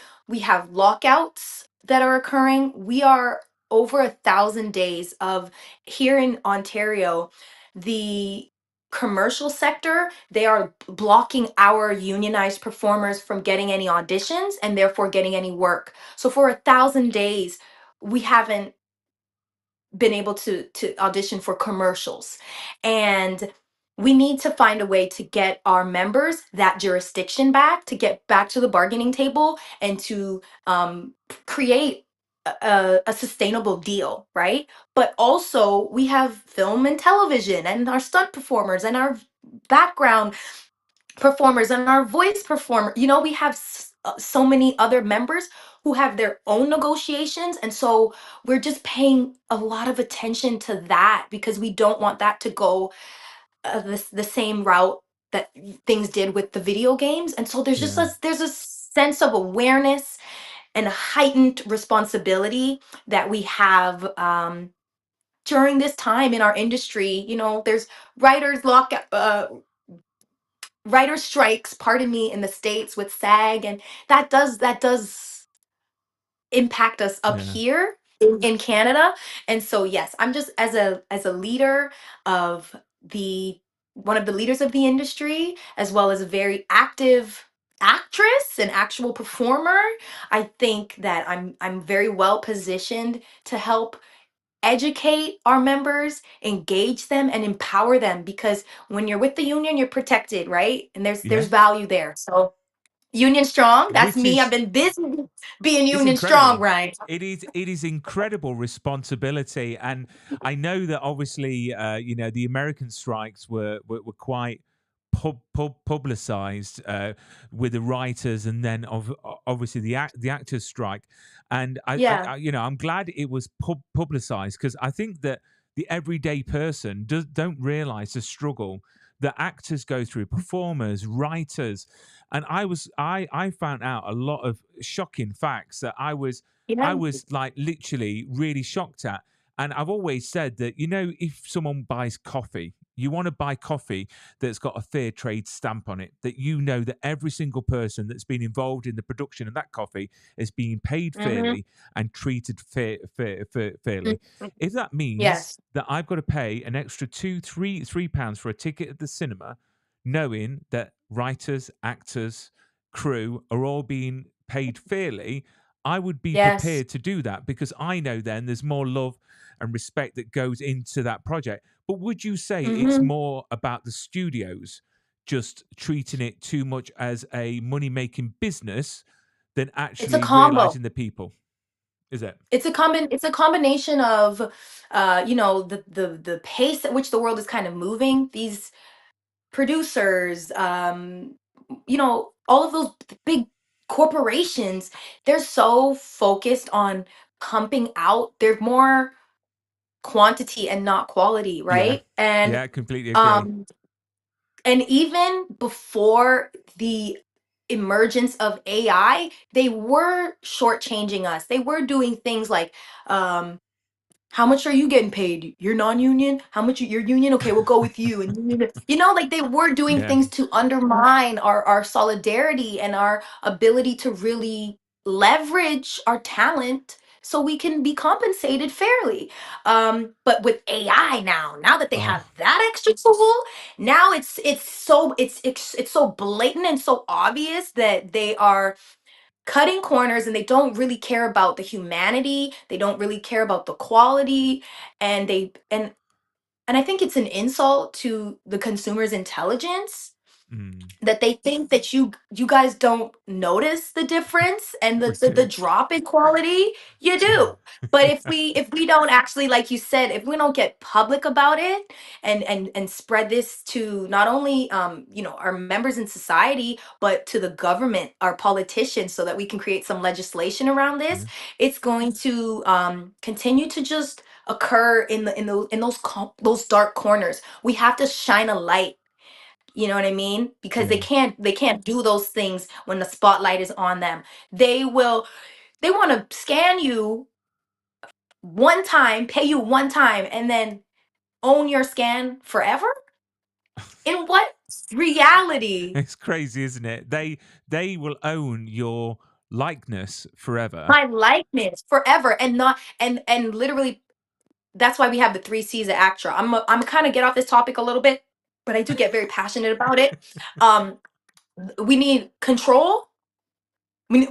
lockouts that are occurring. We are over 1,000 days of here in Ontario. The commercial sector, they are blocking our unionized performers from getting any auditions and therefore getting any work. So for 1,000 days, we haven't been able to audition for commercials, and we need to find a way to get our members that jurisdiction back, to get back to the bargaining table, and to create a sustainable deal, right? But also we have film and television and our stunt performers and our background performers and our voice performer. We have so many other members who have their own negotiations, and so we're just paying a lot of attention to that because we don't want that to go the same route that things did with the video games. And so Yeah. there's a sense of awareness and a heightened responsibility that we have during this time in our industry. There's writers lock writer strikes, pardon me, in the States with SAG, and that does impact us up Yeah. here in Canada. And so yes, I'm just as a leader of the one of the leaders of the industry, as well as a very active actress and actual performer. I think that I'm very well positioned to help educate our members, engage them, and empower them, because when you're with the union, you're protected, right? And there's Yeah. value there. So union strong, that's Which me. I've is been busy being it's union strong, incredible. right? It is incredible responsibility, and I know that obviously, the American strikes were quite publicized with the writers, and then obviously the actors strike, and Yeah. I'm glad it was publicized, because I think that the everyday person don't realize the struggle that actors go through, performers, writers, and I found out a lot of shocking facts that I Yeah. was like literally really shocked at. And I've always said that, if someone buys coffee, you want to buy coffee that's got a fair trade stamp on it, that that every single person that's been involved in the production of that coffee is being paid Mm-hmm. fairly and treated fairly. If that means Yes. that I've got to pay an extra £3 for a ticket at the cinema, knowing that writers, actors, crew are all being paid fairly, I would be Yes. prepared to do that, because I know then there's more love and respect that goes into that project. But would you say it's Mm-hmm. more about the studios just treating it too much as a money making business than It's a actually combo. realizing the people? Is it? It's a combination of the pace at which the world is kind of moving. These producers, all of those big corporations, they're so focused on pumping out. They're more quantity and not quality, Yeah. right? And Yeah, I completely agree. um and even before the emergence of AI, they were shortchanging us. They were doing things like um how much are you getting paid? You're non-union? How much you're union? Okay, we'll go with you. And like they were doing Yeah. things to undermine our solidarity and our ability to really leverage our talent so we can be compensated fairly. But with AI now that they Oh, have that extra tool, now it's so blatant and so obvious that they are cutting corners, and they don't really care about the humanity, they don't really care about the quality, and they and I think it's an insult to the consumer's intelligence Mm. that they think that you guys don't notice the difference and We the do. drop in quality. You do. But if we don't actually, like you said, if we don't get public about it and spread this to not only our members in society, but to the government, our politicians, so that we can create some legislation around this, Yeah. it's going to continue to just occur in those dark corners. We have to shine a light, you know what I mean? Because they Yeah. can't do those things when the spotlight is on them. They want to scan you one time, pay you one time, and then own your scan forever? In what reality? It's crazy, isn't it? They will own your likeness forever. My likeness forever, and not and literally, that's why we have the three C's of ACTRA. I'm kind of get off this topic a little bit, but I do get very passionate about it. Um, we need control.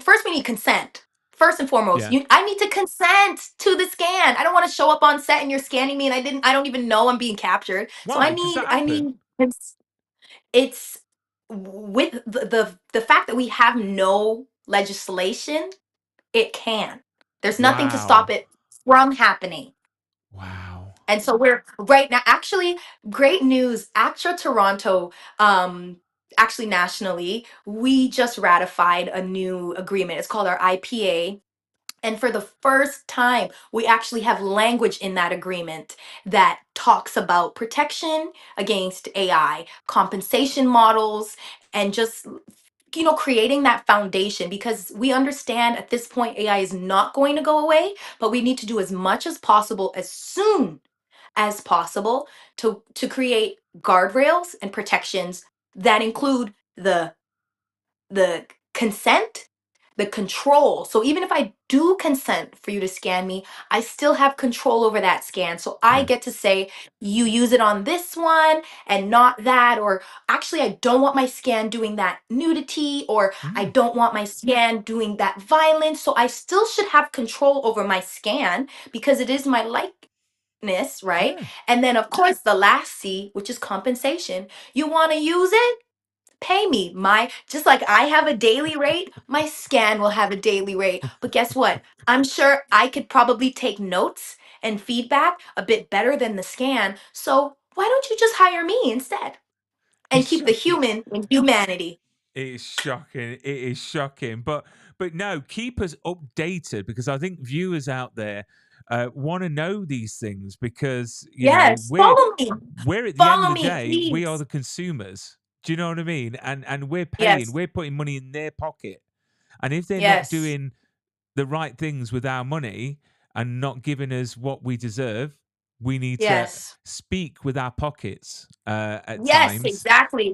First we need consent. First and foremost, Yeah. I need to consent to the scan. I don't want to show up on set and you're scanning me and I don't even know I'm being captured. So Why? Does that I happen? need it's with the fact that we have no legislation, it can. There's nothing to stop Wow. it from happening. Wow. And so we're right now, actually, great news. ACTRA Toronto, actually nationally, we just ratified a new agreement. It's called our IPA. And for the first time, we actually have language in that agreement that talks about protection against AI, compensation models, and just creating that foundation, because we understand at this point AI is not going to go away, but we need to do as much as possible as soon as possible to create guardrails and protections that include the consent, the control. So even if I do consent for you to scan me, I still have control over that scan. So I Yeah. get to say, you use it on this one and not that. Or actually, I don't want my scan doing that nudity, or I Mm. don't want my scan doing that violence. So I still should have control over my scan because it is my likeness, right? Yeah. And then, of course, the last C, which is compensation. You want to use it? Pay me. My Just like I have a daily rate, my scan will have a daily rate. But guess what? I'm sure I could probably take notes and feedback a bit better than the scan. So why don't you just hire me instead and It's keep the shocking. human in humanity? It is shocking. It is shocking. But no, keep us updated, because I think viewers out there want to know these things, because Yes, we're at the end of follow the me, day, we are please. the consumers. Do you know what I mean? And we're paying, Yes, we're putting money in their pocket. And if they're not yes, doing the right things with our money and not giving us what we deserve, we need to yes, speak with our pockets at yes, times. exactly.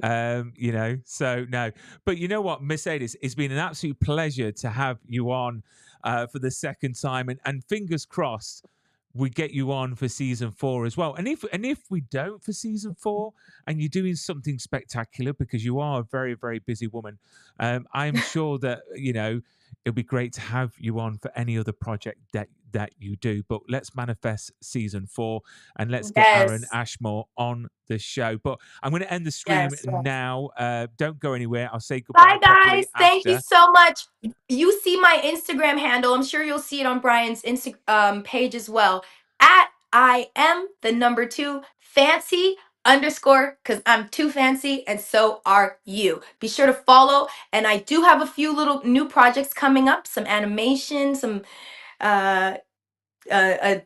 So no, but you know what, Mercedes, it's been an absolute pleasure to have you on for the second time, and fingers crossed we get you on for season 4 as well. And if we don't for season 4, and you're doing something spectacular, because you are a very, very busy woman, I'm sure that it'll be great to have you on for any other project that you do. But let's manifest season 4, and let's get Aaron Yes, Ashmore on the show. But I'm going to end the stream yes, yes. now. Don't go anywhere. I'll say goodbye Bye, properly guys. Thank you after. so much. You see my Instagram handle. I'm sure you'll see it on Brian's page as well. At I am the number 2 fancy underscore, because I'm too fancy and so are you. Be sure to follow. And I do have a few little new projects coming up, some animation, some uh uh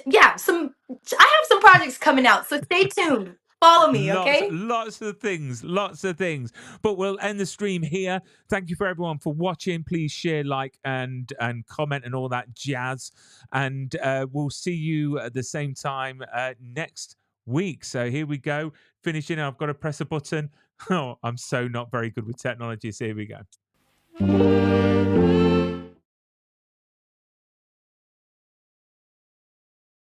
yeah, I have some projects coming out. So stay tuned. Follow me, Lots, okay? lots of things, lots of things. But we'll end the stream here. Thank you for everyone for watching. Please share, like, and comment and all that jazz. And we'll see you at the same time next week. So here we go. Finishing. I've got to press a button. Oh, I'm so not very good with technology. So here we go.